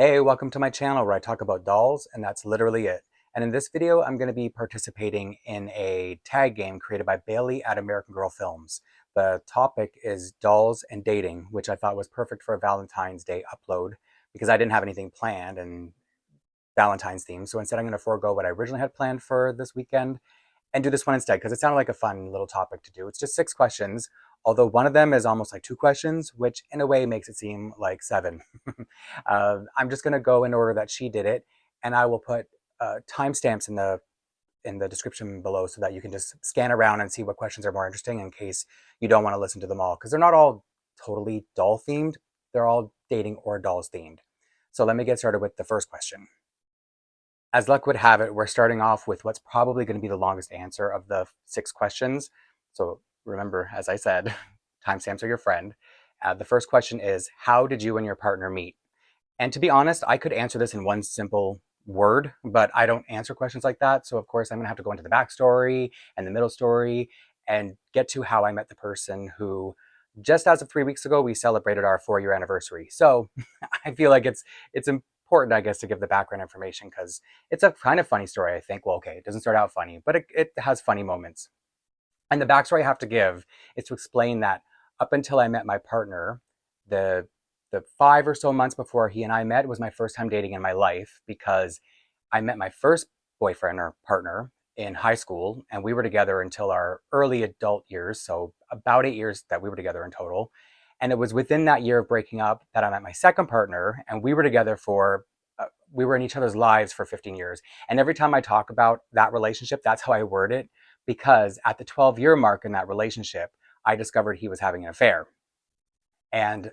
Hey, welcome to my channel where I talk about dolls, and that's literally it. And in this video, I'm going to be participating in a tag game created by Bailey at American Girl Films. The topic is dolls and dating, which I thought was perfect for a Valentine's Day upload because I didn't have anything planned and Valentine's theme. So instead, I'm going to forego what I originally had planned for this weekend and do this one instead because it sounded like a fun little topic to do. It's just 6 questions, although one of them is almost like 2 questions, which in a way makes it seem like 7. I'm just going to go in order that she did it, and I will put timestamps in the description below so that you can just scan around and see what questions are more interesting in case you don't want to listen to them all, because they're not all totally doll themed. They're all dating or dolls themed. So let me get started with the first question. As luck would have it, we're starting off with what's probably going to be the longest answer of the 6 questions. So remember, as I said, timestamps are your friend. The first question is, how did you and your partner meet? And to be honest, I could answer this in one simple word, but I don't answer questions like that. So of course, I'm going to have to go into the backstory and the middle story and get to how I met the person who, just as of 3 weeks ago, we celebrated our 4-year anniversary. So I feel like it's important, I guess, to give the background information because it's a kind of funny story, I think. Well, okay, it doesn't start out funny, but it has funny moments. And the backstory I have to give is to explain that up until I met my partner, the 5 or so months before he and I met was my first time dating in my life, because I met my first boyfriend or partner in high school, and we were together until our early adult years, so about 8 years that we were together in total. And it was within that year of breaking up that I met my second partner, and we were together for we were in each other's lives for 15 years. And every time I talk about that relationship, that's how I word it, because at the 12-year mark in that relationship, I discovered he was having an affair. And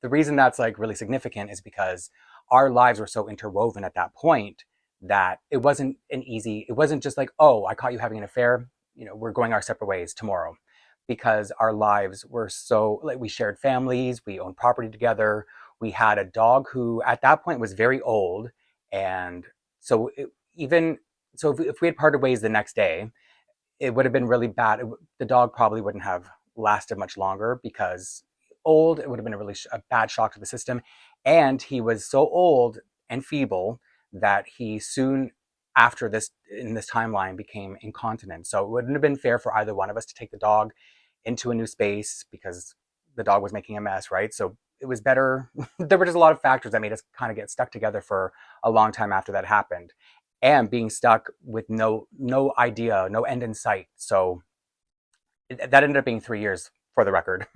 the reason that's like really significant is because our lives were so interwoven at that point that it wasn't just like, oh, I caught you having an affair, we're going our separate ways tomorrow. Because our lives were so, like, we shared families, we owned property together, we had a dog who at that point was very old. And so if we had parted ways the next day, it would have been really bad. The dog probably wouldn't have lasted much longer because old, it would have been a bad shock to the system. And he was so old and feeble that he soon after this, in this timeline, became incontinent. So it wouldn't have been fair for either one of us to take the dog into a new space because the dog was making a mess, right? So it was better. There were just a lot of factors that made us kind of get stuck together for a long time after that happened, and being stuck with no idea, no end in sight. So that ended up being 3 years, for the record.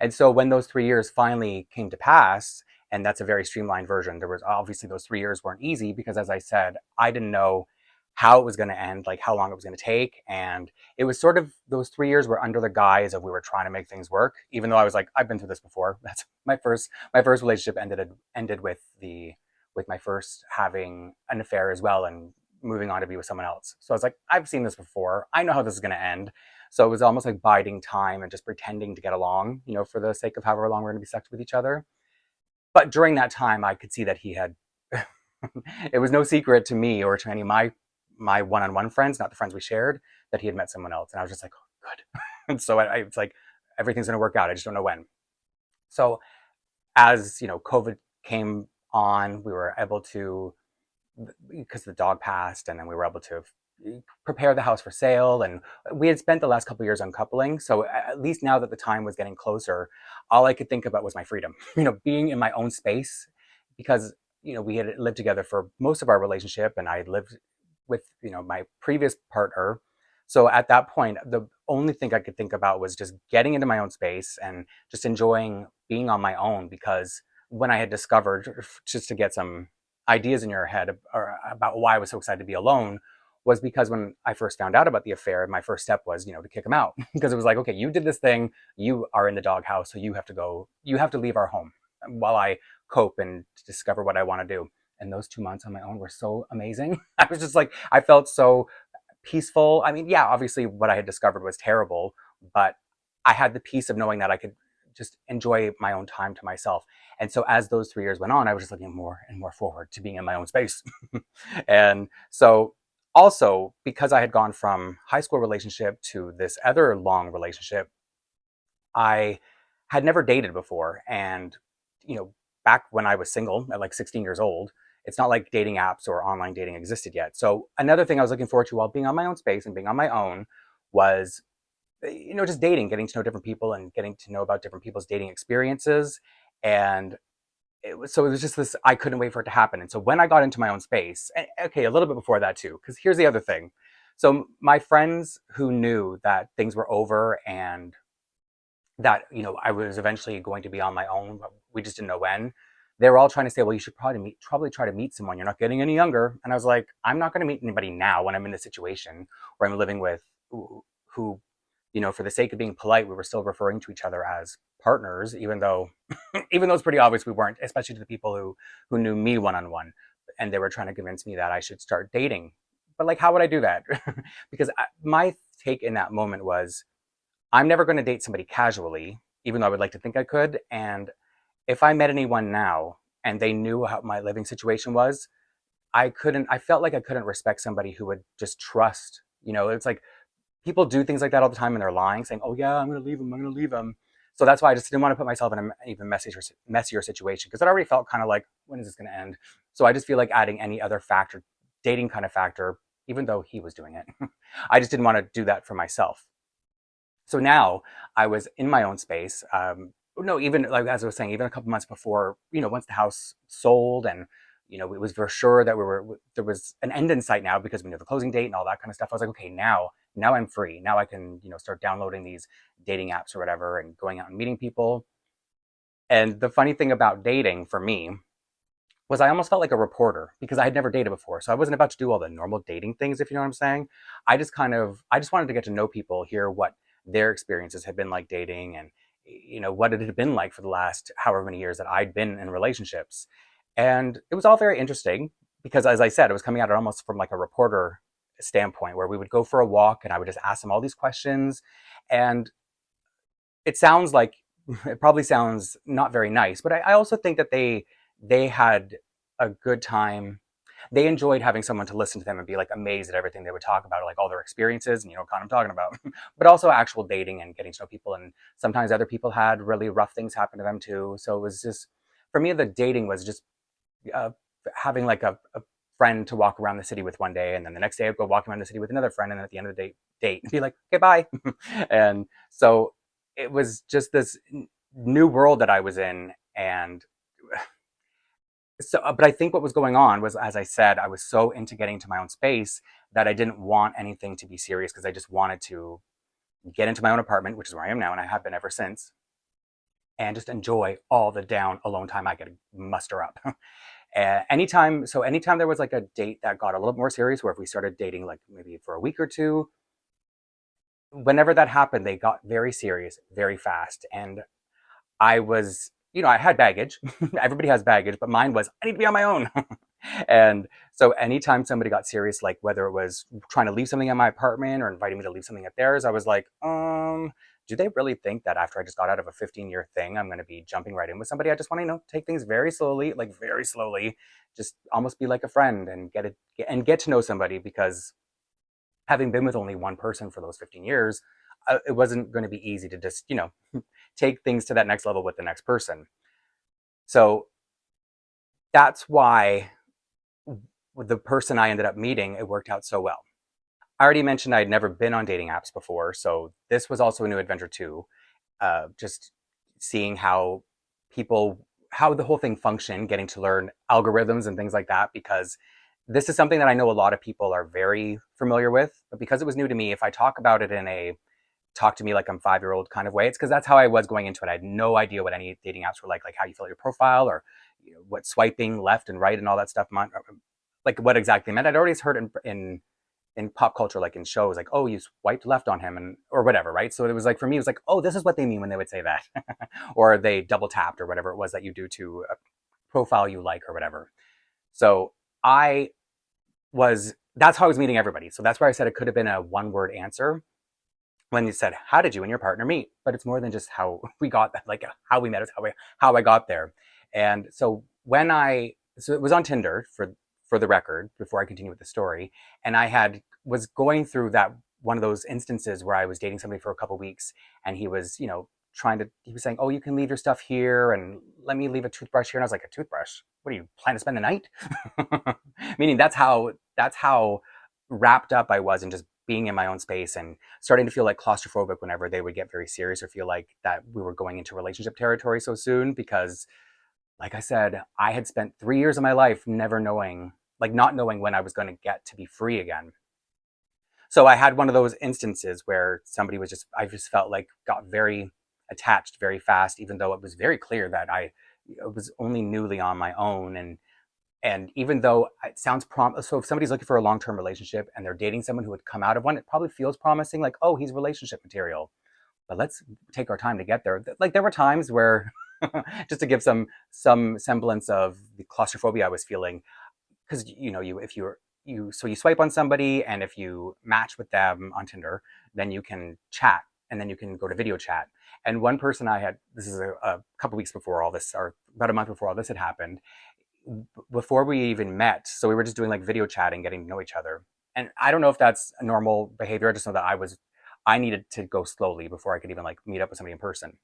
And so when those 3 years finally came to pass, and that's a very streamlined version, there was obviously, those 3 years weren't easy because, as I said, I didn't know how it was going to end, like how long it was going to take. And it was sort of, those 3 years were under the guise of we were trying to make things work, even though I was like, I've been through this before. That's my first relationship ended with my first having an affair as well and moving on to be with someone else. So I was like, I've seen this before. I know how this is going to end. So it was almost like biding time and just pretending to get along, for the sake of however long we're going to be stuck with each other. But during that time, I could see that he had, it was no secret to me or to any of my one-on-one friends, not the friends we shared, that he had met someone else. And I was just like, oh, good. And so it's like, everything's going to work out. I just don't know when. So as, COVID came on, we were able to, because the dog passed, and then we were able to prepare the house for sale. And we had spent the last couple of years uncoupling. So at least now that the time was getting closer, all I could think about was my freedom, being in my own space, because, we had lived together for most of our relationship, and I had lived with, my previous partner. So at that point, the only thing I could think about was just getting into my own space and just enjoying being on my own. Because when I had discovered, just to get some ideas in your head about why I was so excited to be alone, was because when I first found out about the affair, my first step was, to kick him out. Because it was like, okay, you did this thing, you are in the doghouse, so you have to leave our home while I cope and discover what I want to do. And those 2 months on my own were so amazing. I was just like, I felt so peaceful. I mean, yeah, obviously what I had discovered was terrible, but I had the peace of knowing that I could just enjoy my own time to myself. And so as those 3 years went on, I was just looking more and more forward to being in my own space. And so also, because I had gone from high school relationship to this other long relationship, I had never dated before. And, back when I was single at like 16 years old. It's not like dating apps or online dating existed yet. So another thing I was looking forward to while being on my own space and being on my own was, just dating, getting to know different people and getting to know about different people's dating experiences. And it was just this, I couldn't wait for it to happen. And so when I got into my own space, okay, a little bit before that too, because here's the other thing. So my friends who knew that things were over and that, I was eventually going to be on my own, but we just didn't know when. They were all trying to say, well, you should probably try to meet someone. You're not getting any younger. And I was like, I'm not going to meet anybody now when I'm in this situation where I'm living with who, for the sake of being polite, we were still referring to each other as partners, even though it's pretty obvious we weren't, especially to the people who knew me one-on-one, and they were trying to convince me that I should start dating. But like, how would I do that? Because my take in that moment was, I'm never going to date somebody casually, even though I would like to think I could. And if I met anyone now and they knew how my living situation was, I felt like I couldn't respect somebody who would just trust. It's like people do things like that all the time and they're lying, saying, oh yeah, I'm going to leave him, I'm going to leave him. So that's why I just didn't want to put myself in an even messier situation, because it already felt kind of like, when is this going to end? So I just feel like adding any other factor, dating kind of factor, even though he was doing it, I just didn't want to do that for myself. So now I was in my own space. No, even like as I was saying, even a couple months before, once the house sold and, it was for sure that there was an end in sight now because we knew the closing date and all that kind of stuff. I was like, okay, now I'm free. Now I can, start downloading these dating apps or whatever and going out and meeting people. And the funny thing about dating for me was I almost felt like a reporter because I had never dated before. So I wasn't about to do all the normal dating things, if you know what I'm saying. I just wanted to get to know people, hear what their experiences had been like dating and, what it had been like for the last however many years that I'd been in relationships. And it was all very interesting because, as I said, it was coming at it almost from like a reporter standpoint where we would go for a walk and I would just ask them all these questions. And it sounds like, it probably sounds not very nice, but I also think that they had a good time. They enjoyed having someone to listen to them and be like amazed at everything they would talk about, like all their experiences and what kind I'm talking about, but also actual dating and getting to know people. And sometimes other people had really rough things happen to them too. So it was just, for me, the dating was just uh, having like a friend to walk around the city with one day, and then the next day I'd go walking around the city with another friend, and then at the end of the day, date and be like, okay, bye. And so it was just this new world that I was in, and so, but I think what was going on was, as I said, I was so into getting to my own space that I didn't want anything to be serious because I just wanted to get into my own apartment, which is where I am now, and I have been ever since, and just enjoy all the down alone time I could muster up. Anytime there was like a date that got a little more serious, where if we started dating like maybe for a week or two, whenever that happened, they got very serious very fast. And I was, I had baggage. Everybody has baggage, but mine was, I need to be on my own. And so anytime somebody got serious, like whether it was trying to leave something in my apartment or inviting me to leave something at theirs, I was like, do they really think that after I just got out of a 15-year thing, I'm going to be jumping right in with somebody? I just want to, take things very slowly, like very slowly, just almost be like a friend and get to know somebody, because having been with only one person for those 15 years, it wasn't going to be easy to just, take things to that next level with the next person. So that's why with the person I ended up meeting, it worked out so well. I already mentioned I had never been on dating apps before, so this was also a new adventure too. Just seeing how the whole thing functioned, getting to learn algorithms and things like that, because this is something that I know a lot of people are very familiar with, but because it was new to me, if I talk about it in a talk to me like I'm 5-year-old kind of way, it's because that's how I was going into it. I had no idea what any dating apps were like how you fill out your profile, or what swiping left and right and all that stuff meant, like what exactly meant. I'd already heard in pop culture, like in shows, like, oh, you swiped left on him, and or whatever, right? So it was like, for me, it was like, oh, this is what they mean when they would say that. Or they double tapped, or whatever it was that you do to a profile you like or whatever. So that's how I was meeting everybody. So that's why I said it could have been a one-word answer when you said, how did you and your partner meet? But it's more than just how we got that, like how we met, is how I got there. And so so it was on Tinder, for the record, before I continue with the story. And was going through that one of those instances where I was dating somebody for a couple of weeks, and he was, he was saying, oh, you can leave your stuff here and let me leave a toothbrush here. And I was like, a toothbrush? What are you planning to spend the night? Meaning that's how wrapped up I was in just being in my own space and starting to feel like claustrophobic whenever they would get very serious or feel like that we were going into relationship territory so soon. Because like I said, I had spent 3 years of my life never knowing, like not knowing when I was going to get to be free again. So I had one of those instances where I just felt like got very attached very fast, even though it was very clear that I was only newly on my own. And even though it sounds so if somebody's looking for a long-term relationship and they're dating someone who would come out of one, it probably feels promising, like, oh, he's relationship material. But let's take our time to get there. Like there were times where, just to give some semblance of the claustrophobia I was feeling, because you swipe on somebody, and if you match with them on Tinder, then you can chat, and then you can go to video chat. And one person I had, this is a couple weeks before all this, or about a month before all this had happened, before we even met. So we were just doing like video chatting, getting to know each other. And I don't know if that's a normal behavior. I just know that I needed to go slowly before I could even like meet up with somebody in person.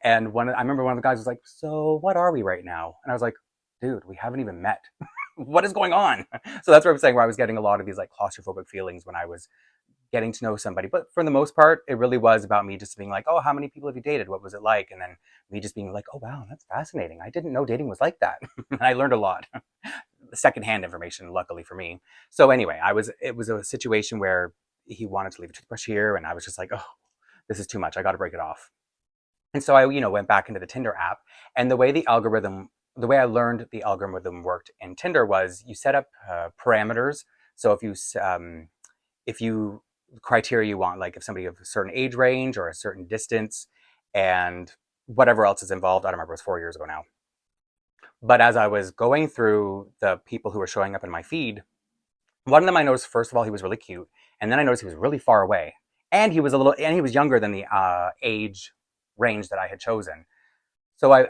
And I remember one of the guys was like, so what are we right now? And I was like, dude, we haven't even met. What is going on? So that's what I'm saying, where I was getting a lot of these like claustrophobic feelings when I was getting to know somebody. But for the most part, it really was about me just being like, oh, how many people have you dated? What was it like? And then me just being like, oh, wow, that's fascinating. I didn't know dating was like that. And I learned a lot. Secondhand information, luckily for me. So anyway, it was a situation where he wanted to leave a toothbrush here, and I was just like, oh, this is too much. I got to break it off. And so I, went back into the Tinder app, and the way I learned the algorithm worked in Tinder was you set up parameters. So if you criteria you want, like if somebody of a certain age range or a certain distance, and whatever else is involved. I don't remember. It was 4 years ago now. But as I was going through the people who were showing up in my feed, one of them I noticed, first of all, he was really cute, and then I noticed he was really far away, and he was younger than the age range that I had chosen. So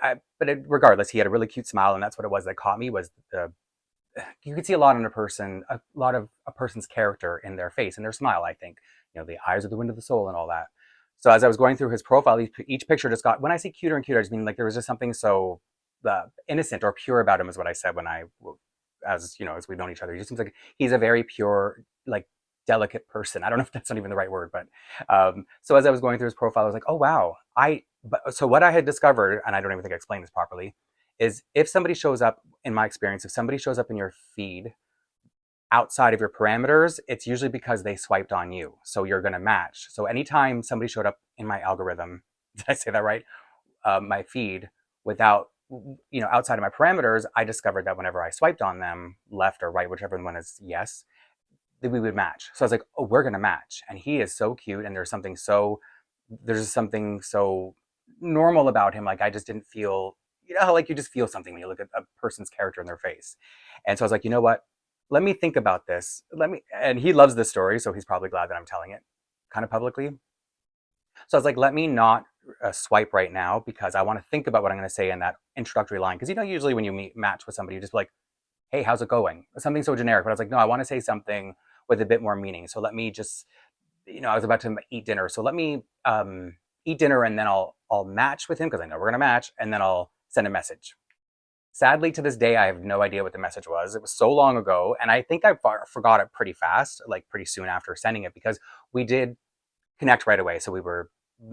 regardless, he had a really cute smile, and that's what it was that caught me. Was you could see a lot in a lot of a person's character in their face and their smile. I think, the eyes are the wind of the soul and all that. So as I was going through his profile, each picture just got, when I say cuter and cuter, I just mean like there was just something so innocent or pure about him, is what I said when as we've known each other. He just seems like he's a very pure, like delicate person. I don't know if that's not even the right word, but so as I was going through his profile, I was like, oh wow. So what I had discovered, and I don't even think I explained this properly, is if somebody shows up, in my experience, if somebody shows up in your feed outside of your parameters, it's usually because they swiped on you. So you're going to match. So anytime somebody showed up in my algorithm, did I say that right? My feed without, outside of my parameters, I discovered that whenever I swiped on them, left or right, whichever one is yes, that we would match. So I was like, oh, we're going to match. And he is so cute. And there's something so normal about him. Like I just didn't feel, how like you just feel something when you look at a person's character in their face. And so I was like, you know what? Let me think about this. And he loves this story, so he's probably glad that I'm telling it kind of publicly. So I was like, let me not swipe right now, because I want to think about what I'm going to say in that introductory line. Because usually when you match with somebody, you just be like, hey, how's it going? Something so generic. But I was like, no, I want to say something with a bit more meaning. So let me just, I was about to eat dinner. So let me eat dinner, and then I'll match with him, because I know we're going to match, and then I'll send a message. Sadly, to this day, I have no idea what the message was. It was so long ago, and I think I forgot it pretty fast, like pretty soon after sending it, because we did connect right away. So we were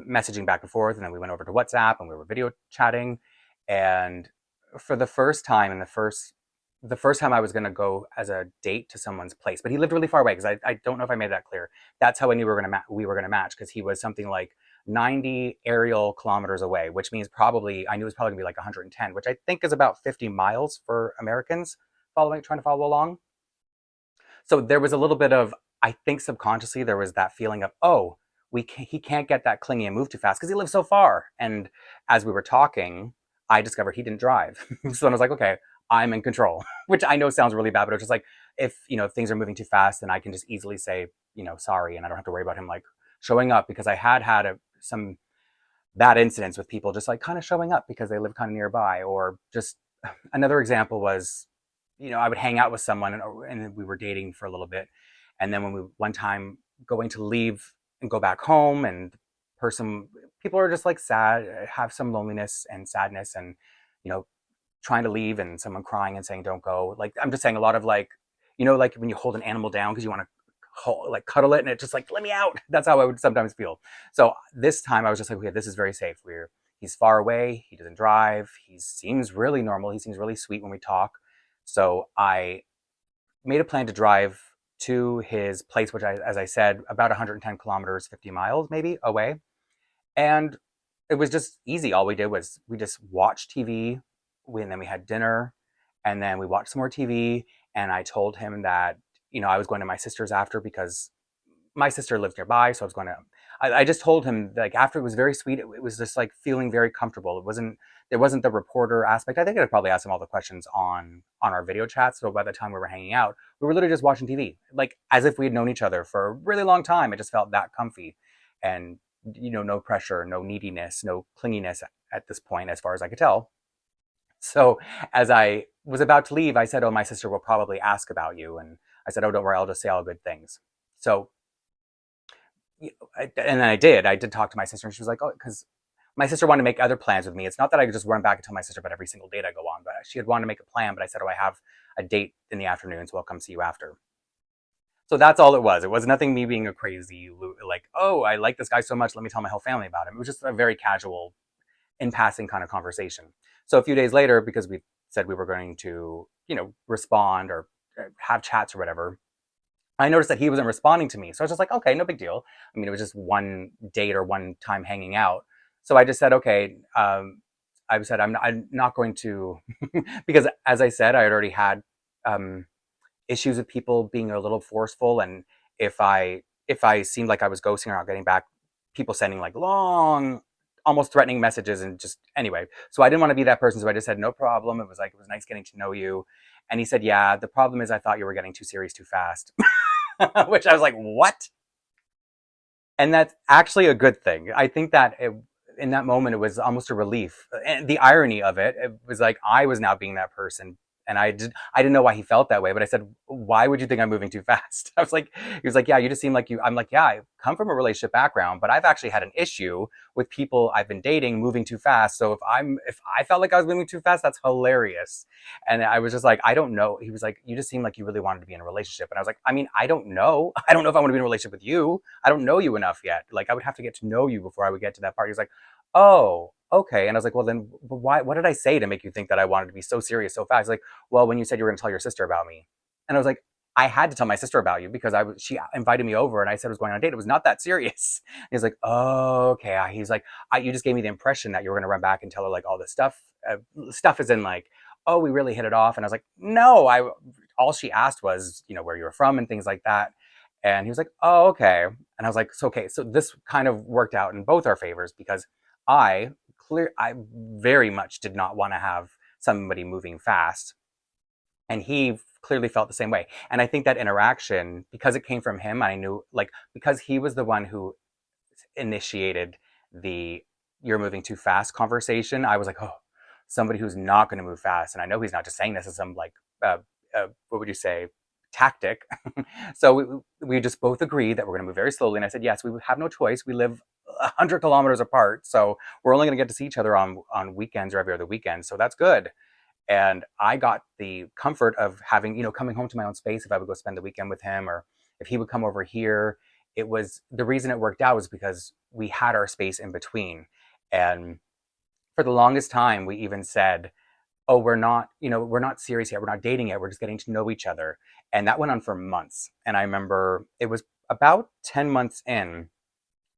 messaging back and forth, and then we went over to WhatsApp, and we were video chatting. And for the first time, the first time I was going to go as a date to someone's place, but he lived really far away, because I don't know if I made that clear. That's how I knew we were going to match, because he was something like 90 aerial kilometers away, which means I knew it was probably gonna be like 110, which I think is about 50 miles for Americans trying to follow along. So there was a little bit of, I think subconsciously, there was that feeling of, oh, he can't get that clingy and move too fast because he lives so far. And as we were talking, I discovered he didn't drive. So then I was like, okay, I'm in control, which I know sounds really bad, but it's just like, if things are moving too fast, then I can just easily say, sorry, and I don't have to worry about him like showing up, because I had some bad incidents with people just like kind of showing up because they live kind of nearby. Or just another example was, I would hang out with someone, and we were dating for a little bit. And then when one time going to leave and go back home, and person, people are just like sad, have some loneliness and sadness, and you know, trying to leave and someone crying and saying don't go. Like I'm just saying a lot of like, like when you hold an animal down because you want to like cuddle it and it just like let me out. That's how I would sometimes feel. So this time I was just like, okay, this is very safe. He's far away, he doesn't drive, he seems really normal, he seems really sweet when we talk. So I made a plan to drive to his place, which as I said, about 110 kilometers, 50 miles maybe away. And it was just easy. All we did was we just watched TV, and then we had dinner, and then we watched some more TV. And I told him that, I was going to my sister's after because my sister lives nearby. So I was going to, I just told him like after, it was very sweet. It was just like feeling very comfortable. There wasn't the reporter aspect. I think I'd probably ask him all the questions on our video chat. So by the time we were hanging out, we were literally just watching TV, like as if we had known each other for a really long time. It just felt that comfy, and no pressure, no neediness, no clinginess at this point, as far as I could tell. So as I was about to leave, I said, "Oh, my sister will probably ask about you," and I said, "Oh, don't worry, I'll just say all good things." So, and then I did. I did talk to my sister, and she was like, "Oh," because my sister wanted to make other plans with me. It's not that I could just run back and tell my sister about every single date I go on, but she had wanted to make a plan. But I said, "Oh, I have a date in the afternoon, so I'll come see you after." So that's all it was. It was nothing me being a crazy, like, "Oh, I like this guy so much, let me tell my whole family about him." It was just a very casual, in passing kind of conversation. So a few days later, because we said we were going to, respond or have chats or whatever, I noticed that he wasn't responding to me. So I was just like, okay, no big deal. I mean, it was just one date or one time hanging out. So I just said, okay, I said, I'm not going to, because as I said, I had already had um, issues with people being a little forceful, and if I seemed like I was ghosting or not getting back, people sending like long, almost threatening messages, and just anyway. So I didn't want to be that person. So I just said no problem. It was nice getting to know you. And he said, yeah, the problem is I thought you were getting too serious too fast, which I was like, what? And that's actually a good thing. I think that in that moment, it was almost a relief. And the irony of it, it was like I was now being that person. And I didn't know why he felt that way, but I said, why would you think I'm moving too fast? I was like, he was like, yeah, you just seem like you, I'm like, yeah, I come from a relationship background, but I've actually had an issue with people I've been dating moving too fast. So if I felt like I was moving too fast, that's hilarious. And I was just like, I don't know. He was like, you just seem like you really wanted to be in a relationship. And I was like, I mean, I don't know. I don't know if I want to be in a relationship with you. I don't know you enough yet. Like I would have to get to know you before I would get to that part. He was like, oh, okay. And I was like, well, then why, what did I say to make you think that I wanted to be so serious so fast? He's like, well, when you said you were going to tell your sister about me. And I was like, I had to tell my sister about you because she invited me over and I said I was going on a date. It was not that serious. And he's like, oh, okay. He's like, you just gave me the impression that you were going to run back and tell her like all this stuff. Stuff is in like, oh, we really hit it off. And I was like, no, all she asked was, where you were from and things like that. And he was like, oh, okay. And I was like, so, okay. So this kind of worked out in both our favors because I very much did not want to have somebody moving fast. And he clearly felt the same way. And I think that interaction, because it came from him, I knew, like, because he was the one who initiated the "you're moving too fast" conversation, I was like, oh, somebody who's not going to move fast. And I know he's not just saying this as some, like, what would you say, tactic. So we just both agreed that we're going to move very slowly. And I said, yes, we have no choice. We live 100 kilometers apart. So we're only going to get to see each other on weekends or every other weekend. So that's good. And I got the comfort of having, coming home to my own space if I would go spend the weekend with him, or if he would come over here. It was the reason it worked out was because we had our space in between. And for the longest time, we even said, oh, we're not serious yet. We're not dating yet. We're just getting to know each other. And that went on for months. And I remember it was about 10 months in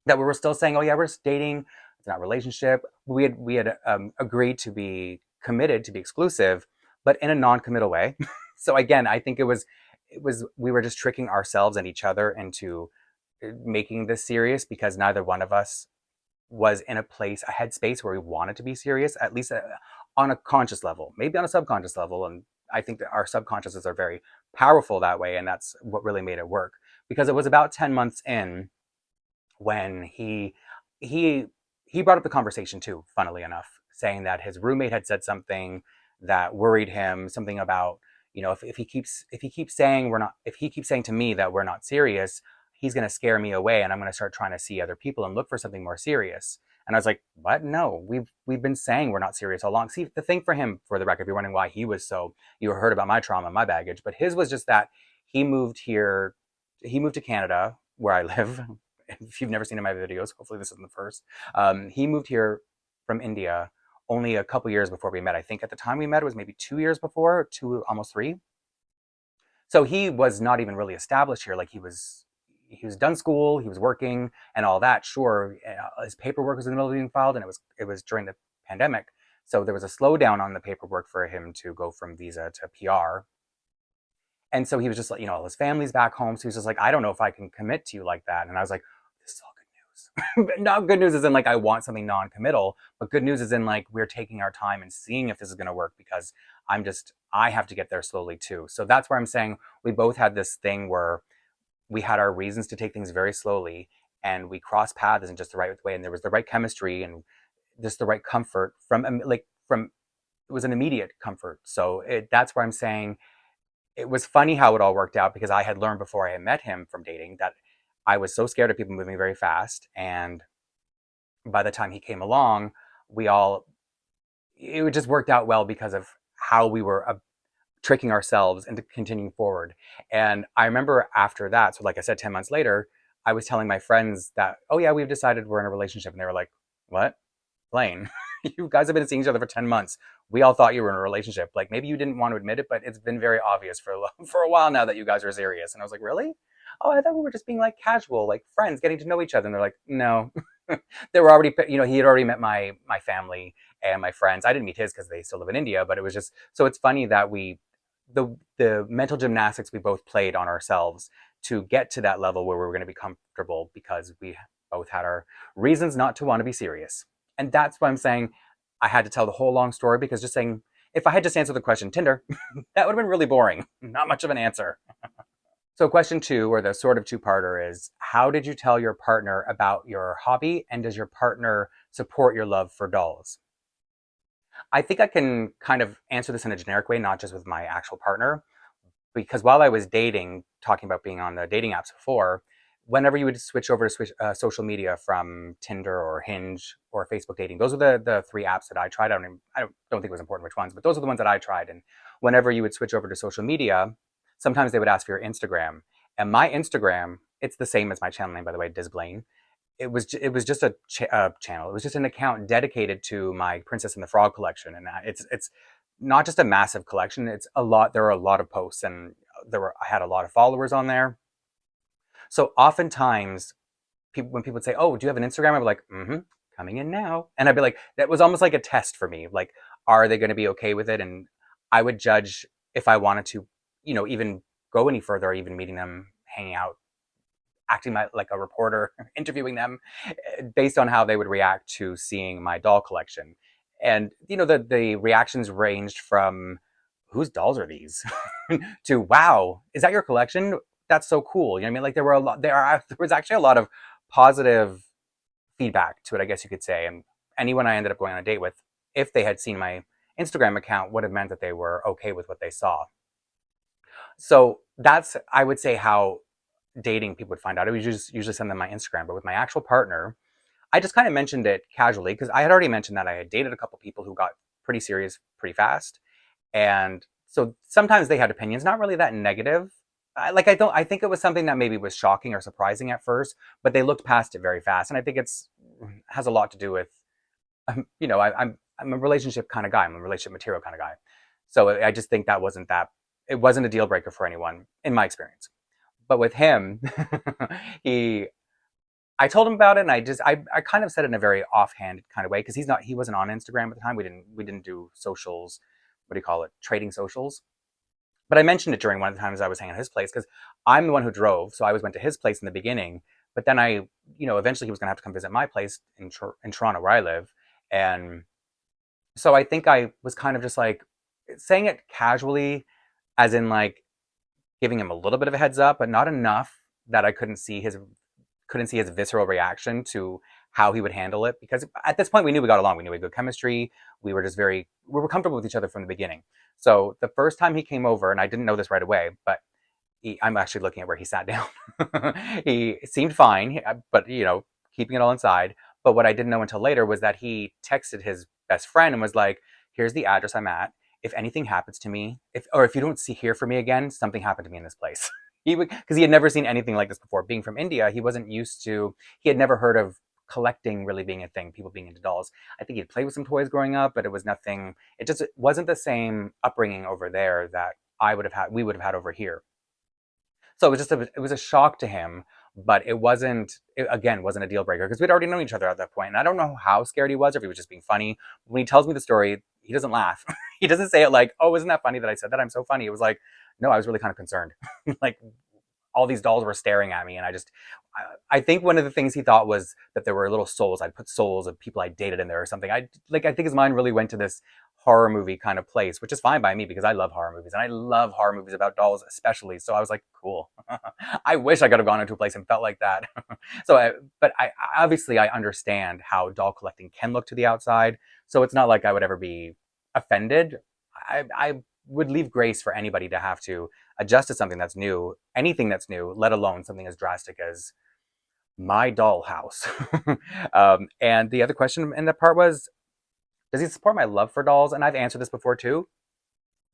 that we were still saying, oh yeah, we're just dating. It's not a relationship. We had agreed to be committed, to be exclusive, but in a non-committal way. So again, I think we were just tricking ourselves and each other into making this serious because neither one of us was in a headspace where we wanted to be serious, at least on a conscious level, maybe on a subconscious level. And I think that our subconsciouses are very powerful that way. And that's what really made it work, because it was about 10 months in when he brought up the conversation too, funnily enough, saying that his roommate had said something that worried him, something about, if he keeps saying to me that we're not serious, he's going to scare me away and I'm going to start trying to see other people and look for something more serious. And I was like, what? No, we've been saying we're not serious all along. See, the thing for him, for the record, if you're wondering why he was so, you heard about my trauma, my baggage, but his was just that he moved here, he moved to Canada, where I live. If you've never seen my videos, hopefully this isn't the first. He moved here from India only a couple years before we met. I think at the time we met, it was maybe 2 years before, two, almost three. So he was not even really established here. Like he was done school, he was working and all that. Sure, his paperwork was in the middle of being filed, and it was during the pandemic. So there was a slowdown on the paperwork for him to go from visa to PR. And so he was just like, all his family's back home. So he was just like, I don't know if I can commit to you like that. And I was like, this is all good news. Not good news as in like I want something non-committal, but good news is in like we're taking our time and seeing if this is going to work, because I have to get there slowly too. So that's where I'm saying we both had this thing where we had our reasons to take things very slowly, and we crossed paths in just the right way. And there was the right chemistry and just the right comfort from it was an immediate comfort. So that's where I'm saying it was funny how it all worked out, because I had learned before I had met him from dating that I was so scared of people moving very fast. And by the time he came along, it just worked out well because of how we were tricking ourselves into continuing forward. And I remember after that, so like I said, 10 months later, I was telling my friends that, oh yeah, we've decided we're in a relationship. And they were like, what? Blaine, you guys have been seeing each other for 10 months. We all thought you were in a relationship. Like maybe you didn't want to admit it, but it's been very obvious for for a while now that you guys are serious. And I was like, really? Oh, I thought we were just being like casual, like friends, getting to know each other. And they're like, no. They were already, he had already met my family and my friends. I didn't meet his because they still live in India, but it was just, so it's funny that the mental gymnastics we both played on ourselves to get to that level where we were going to be comfortable, because we both had our reasons not to want to be serious. And that's why I'm saying I had to tell the whole long story, because just saying, if I had just answered the question, Tinder, that would have been really boring. Not much of an answer. So question 2, or the sort of two-parter, is how did you tell your partner about your hobby, and does your partner support your love for dolls? I think I can kind of answer this in a generic way, not just with my actual partner, because while I was dating, talking about being on the dating apps before, whenever you would switch over to social media from Tinder or Hinge or Facebook dating, those are the three apps that I tried. I don't think it was important which ones, but those are the ones that I tried. And whenever you would switch over to social media, sometimes they would ask for your Instagram. And my Instagram, it's the same as my channel name, by the way, DisBlaine. It was just a channel. It was just an account dedicated to my Princess and the Frog collection, and it's not just a massive collection. It's a lot. There are a lot of posts, and I had a lot of followers on there. So oftentimes, when people would say, "Oh, do you have an Instagram?" I'd be like, "Mm-hmm, coming in now," and I'd be like, that was almost like a test for me. Like, are they going to be okay with it? And I would judge if I wanted to, even go any further, or even meeting them, hanging out, acting like a reporter, interviewing them, based on how they would react to seeing my doll collection. And the reactions ranged from "whose dolls are these?" to "wow, is that your collection? That's so cool." You know what I mean? Like there was actually a lot of positive feedback to it, I guess you could say. And anyone I ended up going on a date with, if they had seen my Instagram account, would have meant that they were okay with what they saw. So that's, I would say, how dating people would find out. I would usually send them my Instagram. But with my actual partner, I just kind of mentioned it casually, because I had already mentioned that I had dated a couple people who got pretty serious pretty fast. And so sometimes they had opinions, not really that negative. I think it was something that maybe was shocking or surprising at first, but they looked past it very fast. And I think has a lot to do with, I'm a relationship kind of guy. I'm a relationship material kind of guy. So I just think it wasn't a deal breaker for anyone in my experience. But with him, I told him about it, and I kind of said it in a very offhand kind of way, because he wasn't on Instagram at the time. We didn't do socials, what do you call it, trading socials. But I mentioned it during one of the times I was hanging at his place, because I'm the one who drove, so I always went to his place in the beginning. But then eventually he was going to have to come visit my place in Toronto, where I live. And so I think I was kind of just like saying it casually, as in like giving him a little bit of a heads up, but not enough that I couldn't see his visceral reaction to how he would handle it. Because at this point we knew we got along. We knew we had good chemistry. We were comfortable with each other from the beginning. So the first time he came over, and I didn't know this right away, but I'm actually looking at where he sat down. He seemed fine, but keeping it all inside. But what I didn't know until later was that he texted his best friend and was like, "Here's the address I'm at. If anything happens to me, if you don't hear from me again, something happened to me in this place." He would, because he had never seen anything like this before. Being from India, he wasn't used to. He had never heard of collecting really being a thing. People being into dolls. I think he'd played with some toys growing up, but it was nothing. It just wasn't the same upbringing over there that I would have had. We would have had over here. So it was a shock to him, but it again wasn't a deal breaker because we'd already known each other at that point. And I don't know how scared he was, or if he was just being funny. When he tells me the story, he doesn't laugh. He doesn't say it like, "Oh, isn't that funny that I said that? I'm so funny." It was like, "No, I was really kind of concerned." Like, all these dolls were staring at me, and I think one of the things he thought was that there were little souls. I'd put souls of people I dated in there or something. I think his mind really went to this horror movie kind of place, which is fine by me because I love horror movies, and I love horror movies about dolls especially. So I was like, cool. I wish I could have gone into a place and felt like that. But I obviously I understand how doll collecting can look to the outside, so it's not like I would ever be offended. I would leave grace for anybody to have to adjust to something that's new, anything that's new, let alone something as drastic as my dollhouse. And the other question in that part was, does he support my love for dolls? And I've answered this before too,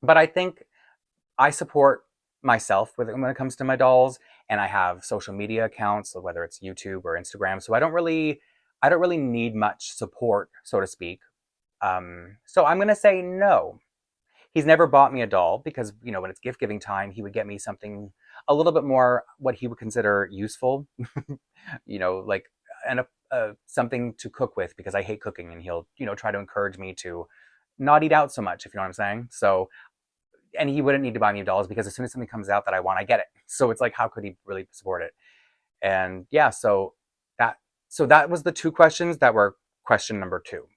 but I think I support myself when it comes to my dolls, and I have social media accounts, so whether it's YouTube or Instagram. So I don't really need much support, so to speak. So I'm gonna say no. He's never bought me a doll because, when it's gift giving time, he would get me something a little bit more what he would consider useful, like something to cook with because I hate cooking, and he'll, try to encourage me to not eat out so much, if you know what I'm saying. So, and he wouldn't need to buy me dolls because as soon as something comes out that I want, I get it. So it's like, how could he really support it? And yeah, that that was the two questions that were question number two.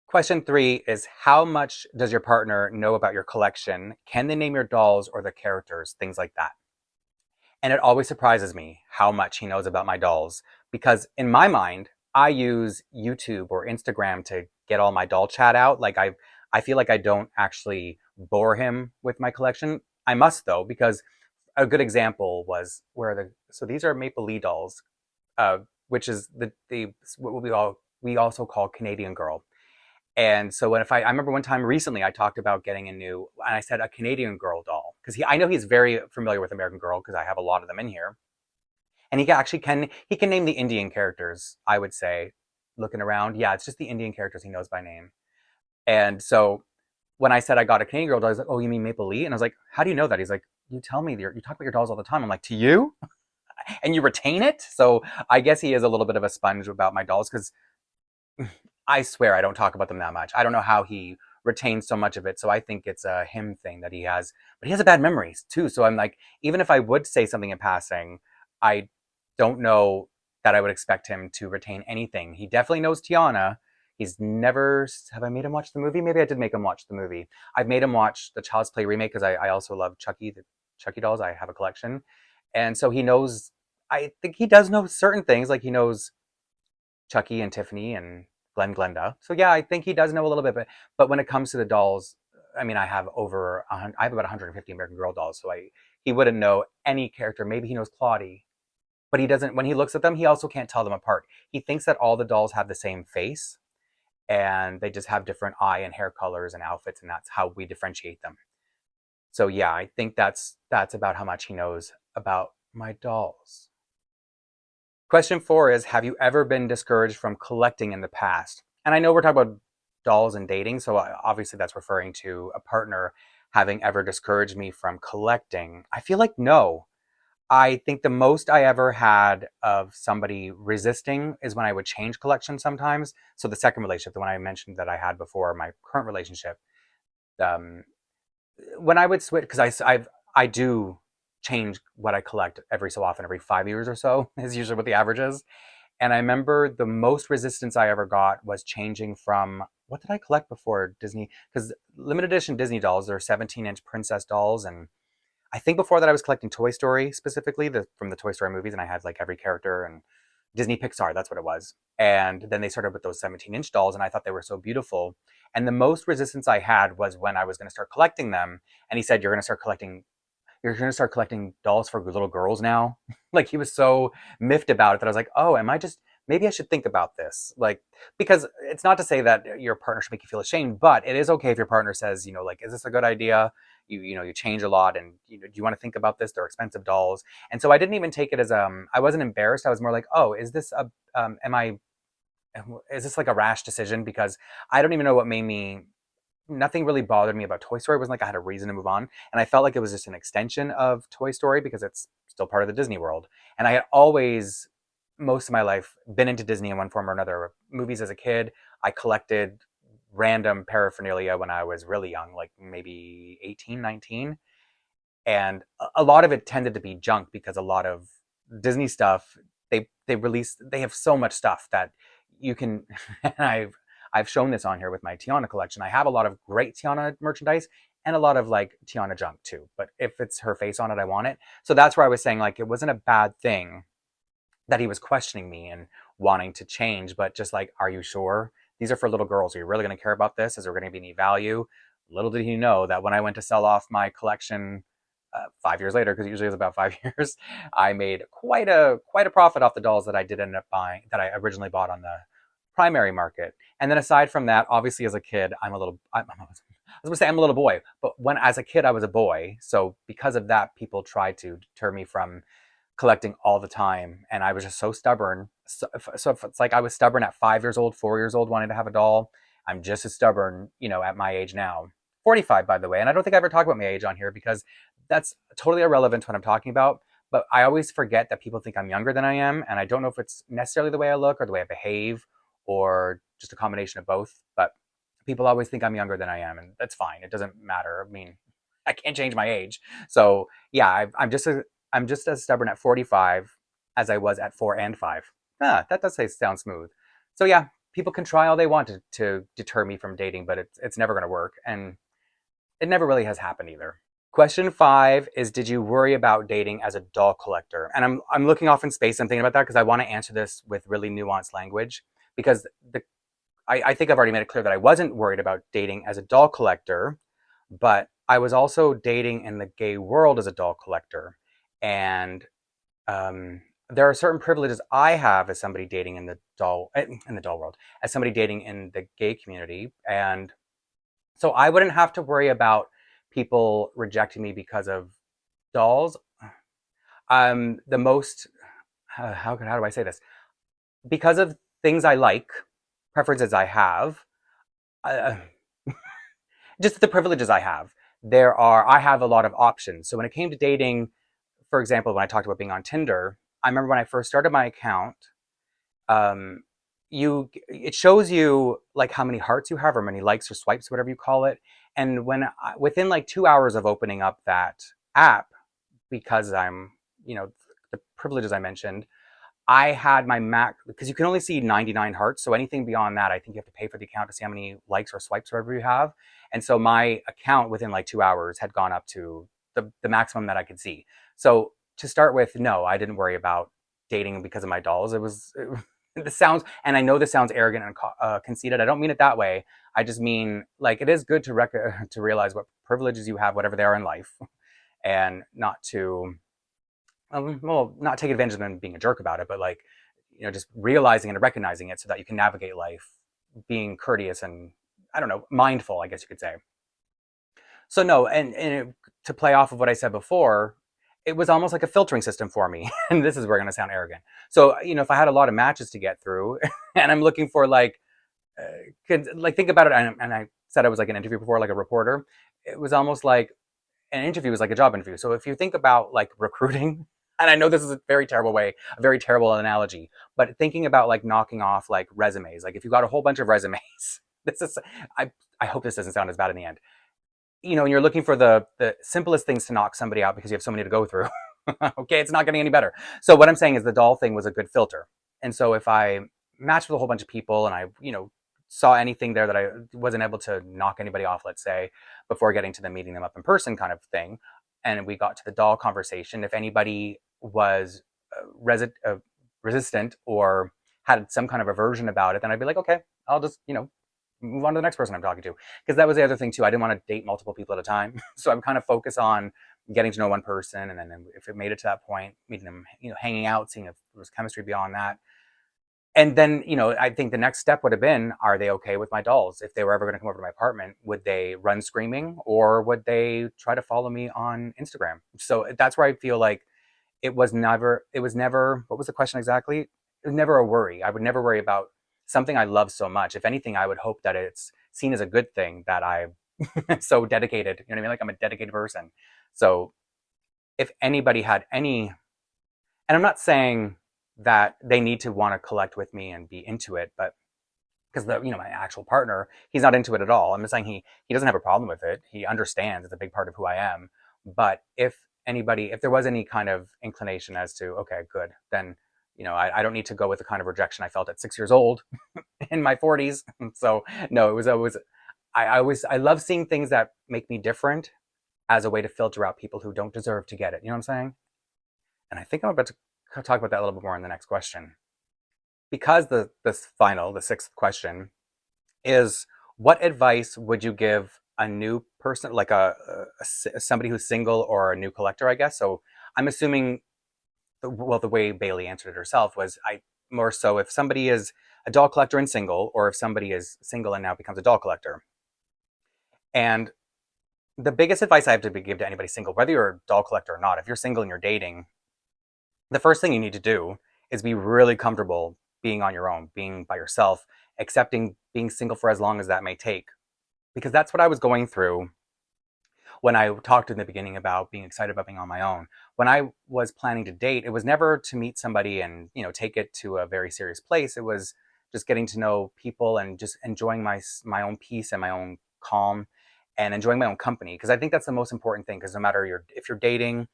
Question three is, how much does your partner know about your collection? Can they name your dolls or the characters? Things like that. And it always surprises me how much he knows about my dolls because in my mind, I use YouTube or Instagram to get all my doll chat out. I feel like I don't actually bore him with my collection. I must though, because a good example was so these are Maplelea dolls, uh, which is the what we also call Canadian Girl. And so I remember one time recently I talked about getting and I said a Canadian Girl doll because I know he's very familiar with American Girl because I have a lot of them in here, and he can name the Indian characters. I would say, looking around, yeah, it's just the Indian characters he knows by name. And so when I said I got a Canadian Girl doll, he's like, "Oh, you mean Maple Lee?" And I was like, "How do you know that?" He's like, "You tell me you talk about your dolls all the time." I'm like, "To you?" And you retain it. So I guess he is a little bit of a sponge about my dolls because I swear I don't talk about them that much. I don't know how he retains so much of it. So I think it's a him thing that he has, but he has a bad memory too. So I'm like, even if I would say something in passing, I don't know that I would expect him to retain anything. He definitely knows Tiana. He's never, have I made him watch the movie? Maybe I did make him watch the movie. I've made him watch the Child's Play remake because I also love Chucky, the Chucky dolls. I have a collection. And so he knows, I think he does know certain things. Like he knows Chucky and Tiffany and Glenda. So yeah, I think he does know a little bit, but when it comes to the dolls, I mean, I have about 150 American Girl dolls, so he wouldn't know any character. Maybe he knows Claudie, but he doesn't. When he looks at them, he also can't tell them apart. He thinks that all the dolls have the same face, and they just have different eye and hair colors and outfits, and that's how we differentiate them. So yeah, I think that's about how much he knows about my dolls. Question four is, have you ever been discouraged from collecting in the past? And I know we're talking about dolls and dating, so obviously that's referring to a partner having ever discouraged me from collecting. I feel like no. I think the most I ever had of somebody resisting is when I would change collections sometimes. So the second relationship, the one I mentioned that I had before my current relationship, um, when I would switch, because I do change what I collect every so often, every 5 years or so is usually what the average is. And I remember the most resistance I ever got was changing from, what did I collect before Disney? Because limited edition Disney dolls, they're 17-inch princess dolls. And I think before that I was collecting Toy Story specifically, from the Toy Story movies. And I had like every character and Disney Pixar, that's what it was. And then they started with those 17-inch dolls, and I thought they were so beautiful. And the most resistance I had was when I was going to start collecting them. And he said, "You're going to start collecting." you're going to start collecting dolls for little girls now. Like he was so miffed about it that I was like, oh, am I just, maybe I should think about this. Like, because it's not to say that your partner should make you feel ashamed, but it is okay if your partner says, like, is this a good idea? You change a lot, and do you want to think about this? They're expensive dolls. And so I didn't even take it as, I wasn't embarrassed. I was more like, oh, is this is this like a rash decision? Because I don't even know what made me, nothing really bothered me about Toy Story. It wasn't like I had a reason to move on. And I felt like it was just an extension of Toy Story because it's still part of the Disney world. And I had always, most of my life, been into Disney in one form or another. Movies as a kid, I collected random paraphernalia when I was really young, like maybe 18, 19. And a lot of it tended to be junk because a lot of Disney stuff, they have so much stuff that you can, and I've shown this on here with my Tiana collection. I have a lot of great Tiana merchandise and a lot of like Tiana junk too. But if it's her face on it, I want it. So that's where I was saying like it wasn't a bad thing that he was questioning me and wanting to change, but just like, are you sure? These are for little girls. Are you really going to care about this? Is there going to be any value? Little did he know that when I went to sell off my collection 5 years later, because usually it's about 5 years, I made quite a profit off the dolls that I did end up buying, that I originally bought on the primary market. And then aside from that, obviously as a kid, I was going to say I'm a little boy, but when as a kid I was a boy, so because of that, people tried to deter me from collecting all the time, and I was just so stubborn. So if it's like I was stubborn at 5 years old, 4 years old, wanting to have a doll, I'm just as stubborn, at my age now. 45, by the way, and I don't think I ever talk about my age on here because that's totally irrelevant to what I'm talking about. But I always forget that people think I'm younger than I am, and I don't know if it's necessarily the way I look or the way I behave or just a combination of both. But people always think I'm younger than I am, and that's fine. It doesn't matter. I mean, I can't change my age. So yeah, I'm just as stubborn at 45 as I was at 4 and 5. That does sound smooth. So yeah, people can try all they want to deter me from dating, but it's never going to work, and it never really has happened either. Question 5 is, did you worry about dating as a doll collector? And I'm looking off in space. I'm thinking about that because I want to answer this with really nuanced language, because I think I've already made it clear that I wasn't worried about dating as a doll collector, but I was also dating in the gay world as a doll collector. And there are certain privileges I have as somebody dating in the doll world, as somebody dating in the gay community. And so I wouldn't have to worry about people rejecting me because of dolls. The most, how do I say this? Because of things I like, preferences I have, uh, just the privileges I have. I have a lot of options. So when it came to dating, for example, when I talked about being on Tinder, I remember when I first started my account, it shows you like how many hearts you have or many likes or swipes, whatever you call it. And within like 2 hours of opening up that app, because I'm, the privileges I mentioned, I had my max, because you can only see 99 hearts. So anything beyond that, I think you have to pay for the account to see how many likes or swipes, whatever you have. And so my account within like 2 hours had gone up to the maximum that I could see. So to start with, no, I didn't worry about dating because of my dolls. This sounds, and I know this sounds arrogant and conceited. I don't mean it that way. I just mean like it is good to realize what privileges you have, whatever they are in life, and not to, not take advantage of them being a jerk about it, but like, just realizing and recognizing it so that you can navigate life, being courteous and, I don't know, mindful, I guess you could say. So no, and to play off of what I said before, it was almost like a filtering system for me. And this is where I'm going to sound arrogant. So, if I had a lot of matches to get through and I'm looking for like think about it. And I said I was like an interview before, like a reporter. It was almost like an interview is like a job interview. So if you think about like recruiting, and I know this is a very terrible analogy, but thinking about like knocking off like resumes, like if you got a whole bunch of resumes, I hope this doesn't sound as bad in the end. And you're looking for the simplest things to knock somebody out because you have so many to go through. Okay, it's not getting any better. So what I'm saying is the doll thing was a good filter. And so if I matched with a whole bunch of people and I, saw anything there that I wasn't able to knock anybody off, let's say, before getting to them, meeting them up in person kind of thing, and we got to the doll conversation, if anybody was resistant or had some kind of aversion about it, then I'd be like, okay, I'll just, move on to the next person I'm talking to. Because that was the other thing too. I didn't want to date multiple people at a time. So I'm kind of focused on getting to know one person, and then if it made it to that point, meeting them, hanging out, seeing if there was chemistry beyond that. And then, I think the next step would have been, are they okay with my dolls? If they were ever going to come over to my apartment, would they run screaming, or would they try to follow me on Instagram? So that's where I feel like it was never, what was the question exactly? It was never a worry. I would never worry about something I love so much. If anything, I would hope that it's seen as a good thing that I'm so dedicated. You know what I mean? Like, I'm a dedicated person. So if anybody had any, and I'm not saying that they need to want to collect with me and be into it, but because my actual partner, he's not into it at all. I'm just saying he doesn't have a problem with it. He understands it's a big part of who I am. But if there was any kind of inclination as to, okay, good, then I don't need to go with the kind of rejection I felt at 6 years old in my 40s. So no, it was always, I love seeing things that make me different as a way to filter out people who don't deserve to get it. You know what I'm saying? And I think I'm about to talk about that a little bit more in the next question. Because the sixth question is, what advice would you give a new person, like somebody who's single or a new collector, I guess? So I'm assuming, well, the way Bailey answered it herself was, I more so if somebody is a doll collector and single, or if somebody is single and now becomes a doll collector. And the biggest advice I have to give to anybody single, whether you're a doll collector or not, if you're single and you're dating, the first thing you need to do is be really comfortable being on your own, being by yourself, accepting being single for as long as that may take. Because that's what I was going through when I talked in the beginning about being excited about being on my own. When I was planning to date, it was never to meet somebody and, take it to a very serious place. It was just getting to know people and just enjoying my own peace and my own calm and enjoying my own company. Because I think that's the most important thing. Because no matter if you're dating,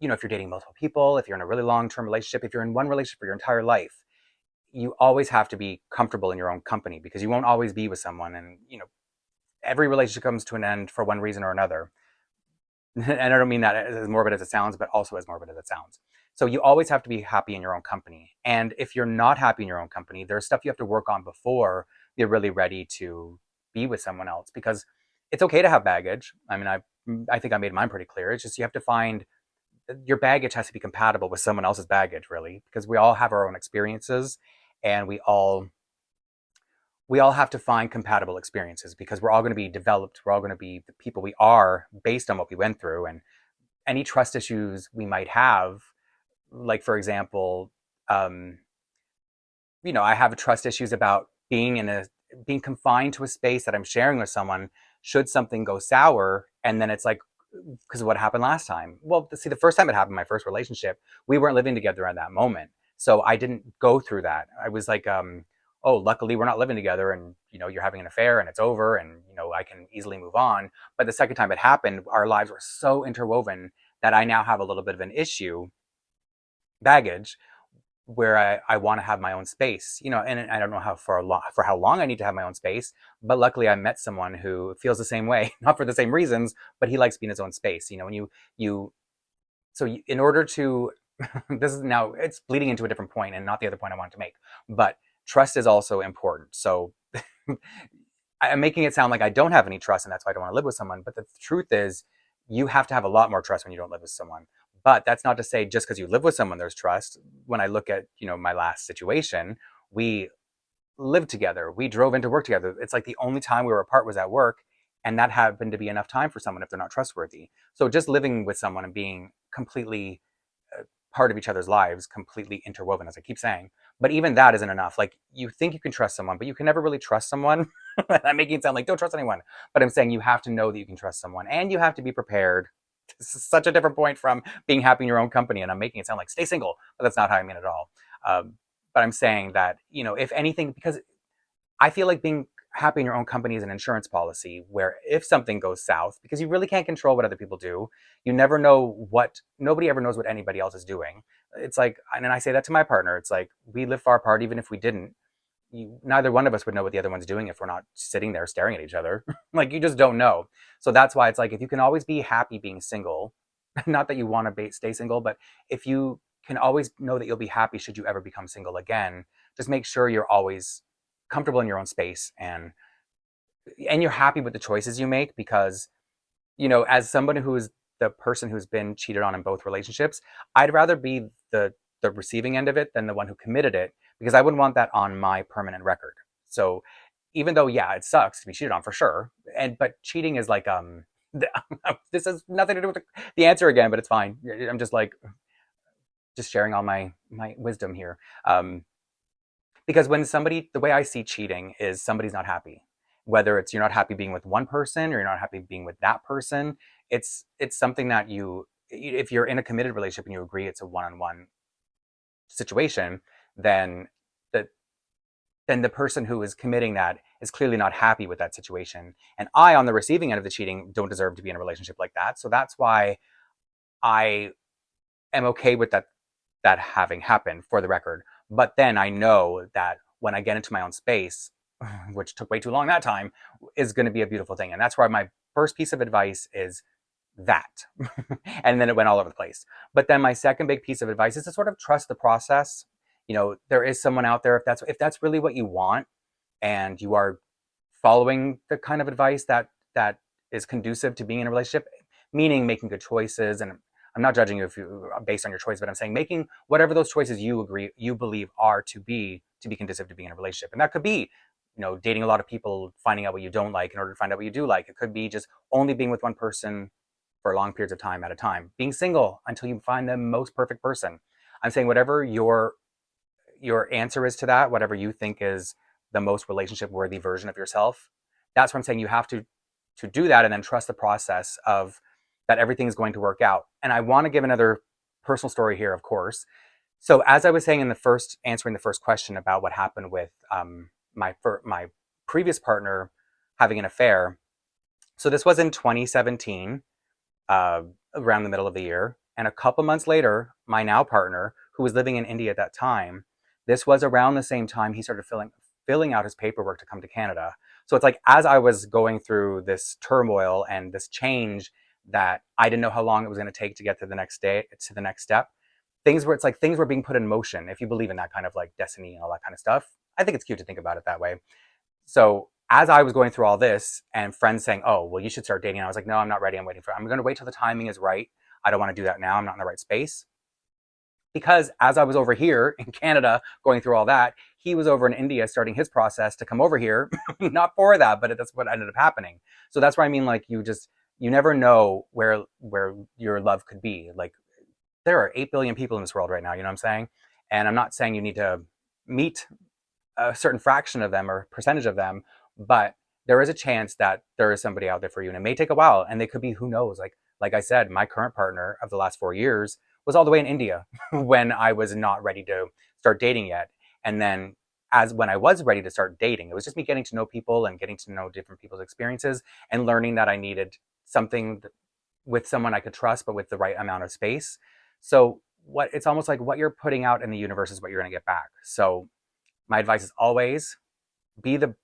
if you're dating multiple people, if you're in a really long-term relationship, if you're in one relationship for your entire life, you always have to be comfortable in your own company, because you won't always be with someone. And, every relationship comes to an end for one reason or another. And I don't mean that as morbid as it sounds, but also as morbid as it sounds. So you always have to be happy in your own company. And if you're not happy in your own company, there's stuff you have to work on before you're really ready to be with someone else. Because it's okay to have baggage. I mean, I think I made mine pretty clear. It's just, you have to find, your baggage has to be compatible with someone else's baggage, really, because we all have our own experiences, and we all have to find compatible experiences, because we're all going to be developed. We're all going to be the people we are based on what we went through. And any trust issues we might have, like, for example, I have trust issues about being confined to a space that I'm sharing with someone. Should something go sour, and then it's like, because of what happened last time. Well, see, the first time it happened, my first relationship, we weren't living together at that moment. So I didn't go through that. I was like, oh, luckily we're not living together, and, you're having an affair and it's over, and, I can easily move on. But the second time it happened, our lives were so interwoven that I now have a little bit of an issue, baggage, where I want to have my own space, and I don't know for how long I need to have my own space. But luckily I met someone who feels the same way, not for the same reasons, but he likes being his own space, and in order to, this is now, it's bleeding into a different point and not the other point I wanted to make, but trust is also important. So I'm making it sound like I don't have any trust and that's why I don't want to live with someone. But the truth is, you have to have a lot more trust when you don't live with someone. But that's not to say just because you live with someone, there's trust. When I look at, my last situation, we lived together. We drove into work together. It's like the only time we were apart was at work. And that happened to be enough time for someone if they're not trustworthy. So just living with someone and being completely part of each other's lives, completely interwoven, as I keep saying. But even that isn't enough. Like, you think you can trust someone, but you can never really trust someone. I'm making it sound like don't trust anyone. But I'm saying you have to know that you can trust someone, and you have to be prepared. This is such a different point from being happy in your own company. And I'm making it sound like stay single, but that's not how I mean it at all. But I'm saying that, if anything, because I feel like being happy in your own company is an insurance policy, where if something goes south, because you really can't control what other people do, you never know nobody ever knows what anybody else is doing. It's like, and I say that to my partner, it's like, we live far apart. Even if we didn't, neither one of us would know what the other one's doing if we're not sitting there staring at each other. Like, you just don't know. So that's why it's like, if you can always be happy being single, not that you want to stay single, but if you can always know that you'll be happy should you ever become single again, just make sure you're always comfortable in your own space and and you're happy with the choices you make because, you know, as somebody who's the person who's been cheated on in both relationships, I'd rather be the receiving end of it than the one who committed it because I wouldn't want that on my permanent record. So even though, yeah, it sucks to be cheated on for sure, and but cheating is like this has nothing to do with the answer again, but it's fine. I'm just like just sharing all my wisdom here. Because when somebody, the way I see cheating is somebody's not happy, whether it's you're not happy being with one person or you're not happy being with that person. It's something that you, if you're in a committed relationship and you agree it's a one-on-one situation, then the then the person who is committing that is clearly not happy with that situation. And I, on the receiving end of the cheating, don't deserve to be in a relationship like that. So that's why I am okay with that having happened, for the record. But then I know that when I get into my own space, which took way too long that time, is going to be a beautiful thing. And that's why my first piece of advice is that. And then it went all over the place. But then my second big piece of advice is to sort of trust the process. You know, there is someone out there, if that's really what you want and you are following the kind of advice that is conducive to being in a relationship, meaning making good choices. And I'm not judging you if you based on your choice, but I'm saying making whatever those choices you believe are to be conducive to being in a relationship. And that could be, you know, dating a lot of people, finding out what you don't like in order to find out what you do like. It could be just only being with one person for long periods of time at a time, being single until you find the most perfect person. I'm saying whatever your answer is to that, whatever you think is the most relationship worthy version of yourself, that's what I'm saying. You have to do that and then trust the process of that everything's going to work out. And I want to give another personal story here, of course. So as I was saying in the first, answering the first question about what happened with my previous partner having an affair. So this was in 2017, around the middle of the year. And a couple months later, my now partner, who was living in India at that time, this was around the same time he started filling out his paperwork to come to Canada. So it's like as I was going through this turmoil and this change that I didn't know how long it was going to take to get to the next day, to the next step, things were being put in motion, if you believe in that kind of like destiny and all that kind of stuff. I think it's cute to think about it that way. So as I was going through all this and friends saying, oh, well, you should start dating, I was like, no, I'm not ready. I'm going to wait till the timing is right. I don't want to do that now. I'm not in the right space. Because as I was over here in Canada going through all that, he was over in India starting his process to come over here. Not for that, but that's what ended up happening. So that's why I mean, like, you never know where your love could be. Like, there are 8 billion people in this world right now, you know what I'm saying? And I'm not saying you need to meet a certain fraction of them or percentage of them, but there is a chance that there is somebody out there for you, and it may take a while, and they could be, who knows, like I said, my current partner of the last 4 years was all the way in India when I was not ready to start dating yet. And then as when I was ready to start dating, it was just me getting to know people and getting to know different people's experiences and learning that I needed something with someone I could trust, but with the right amount of space. So what it's almost like what you're putting out in the universe is what you're going to get back. So my advice is always be the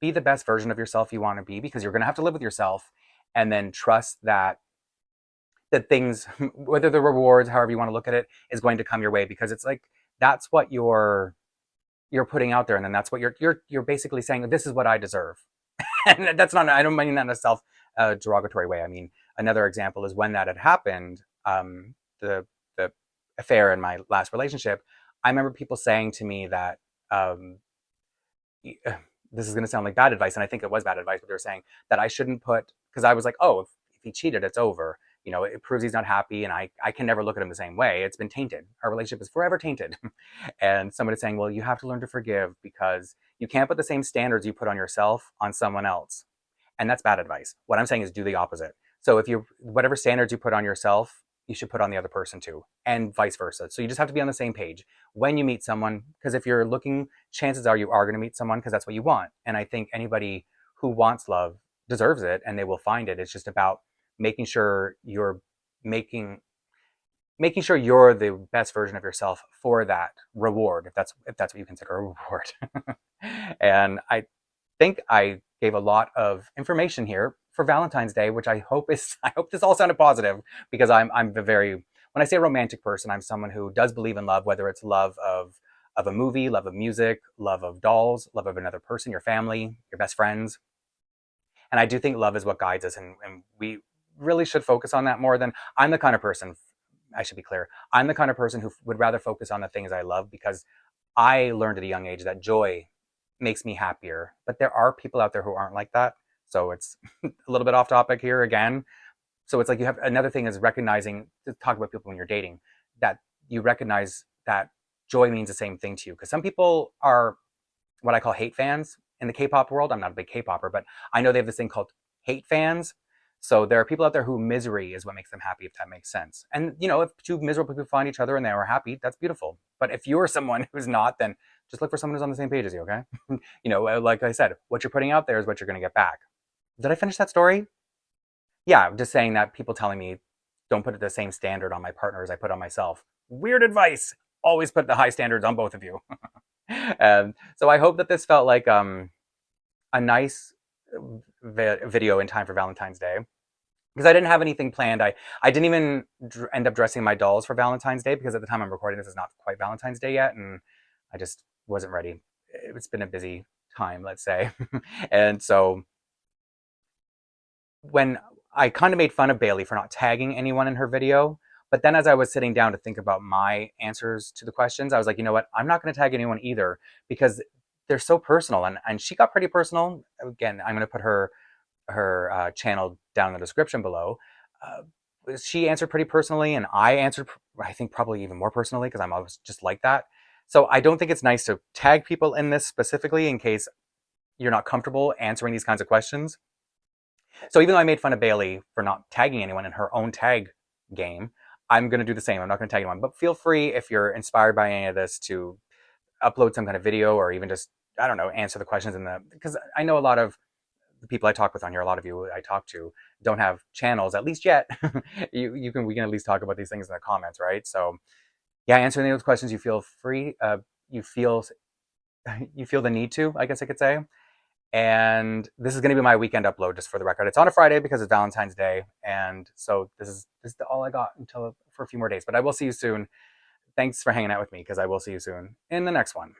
be the best version of yourself you want to be, because you're going to have to live with yourself, and then trust that things, whether the rewards, however you want to look at it, is going to come your way, because it's like that's what you're putting out there, and then that's what you're basically saying, this is what I deserve. And that's not, I don't mean that in a self derogatory way. I mean, another example is when that had happened, the affair in my last relationship. I remember people saying to me that um, this is going to sound like bad advice, and I think it was bad advice, but they were saying that I shouldn't put, because I was like, oh, if he cheated, it's over. You know, it proves he's not happy, and I can never look at him the same way. It's been tainted. Our relationship is forever tainted. And somebody saying, well, you have to learn to forgive because you can't put the same standards you put on yourself on someone else. And that's bad advice. What I'm saying is do the opposite. So if you, whatever standards you put on yourself, you should put on the other person too, and vice versa. So you just have to be on the same page when you meet someone, because if you're looking, chances are you are going to meet someone because that's what you want. And I think anybody who wants love deserves it, and they will find it. It's just about making sure you're making making sure you're the best version of yourself for that reward, if that's what you consider a reward. And I think I gave a lot of information here for Valentine's Day, which I hope this all sounded positive, because I'm a very, when I say romantic person, I'm someone who does believe in love, whether it's love of a movie, love of music, love of dolls, love of another person, your family, your best friends. And I do think love is what guides us, and we really should focus on that more than I'm the kind of person, I should be clear, I'm the kind of person who would rather focus on the things I love because I learned at a young age that joy makes me happier. But there are people out there who aren't like that. So it's a little bit off topic here again. So it's like you have another thing is recognizing, to talk about people when you're dating, that you recognize that joy means the same thing to you. Because some people are what I call hate fans in the K-pop world. I'm not a big K-popper, but I know they have this thing called hate fans. So there are people out there who misery is what makes them happy, if that makes sense. And if two miserable people find each other and they are happy, that's beautiful. But if you're someone who's not, then just look for someone who's on the same page as you, okay? Like I said, what you're putting out there is what you're going to get back. Did I finish that story? Yeah, I'm just saying that people telling me don't put the same standard on my partner as I put on myself. Weird advice. Always put the high standards on both of you. So I hope that this felt like a nice video in time for Valentine's Day. Because I didn't have anything planned. I didn't even end up dressing my dolls for Valentine's Day because at the time I'm recording this is not quite Valentine's Day yet, and I just wasn't ready. It's been a busy time, let's say. And so when I kind of made fun of Bailey for not tagging anyone in her video, but then as I was sitting down to think about my answers to the questions, I was like, you know what? I'm not going to tag anyone either because they're so personal. And she got pretty personal. Again, I'm going to put her channel down in the description below. She answered pretty personally, and I answered, I think, probably even more personally because I'm always just like that. So I don't think it's nice to tag people in this specifically in case you're not comfortable answering these kinds of questions. So even though I made fun of Bailey for not tagging anyone in her own tag game, I'm going to do the same. I'm not going to tag anyone. But feel free, if you're inspired by any of this, to upload some kind of video or even just, I don't know, answer the questions because I know a lot of the people I talk with on here, a lot of you I talk to, don't have channels, at least yet. We can at least talk about these things in the comments, right? So yeah, answer any of those questions you feel free, you feel the need to, I guess I could say. And this is going to be my weekend upload, just for the record. It's on a Friday because it's Valentine's Day, and so this is all I got for a few more days. But I will see you soon. Thanks for hanging out with me, because I will see you soon in the next one.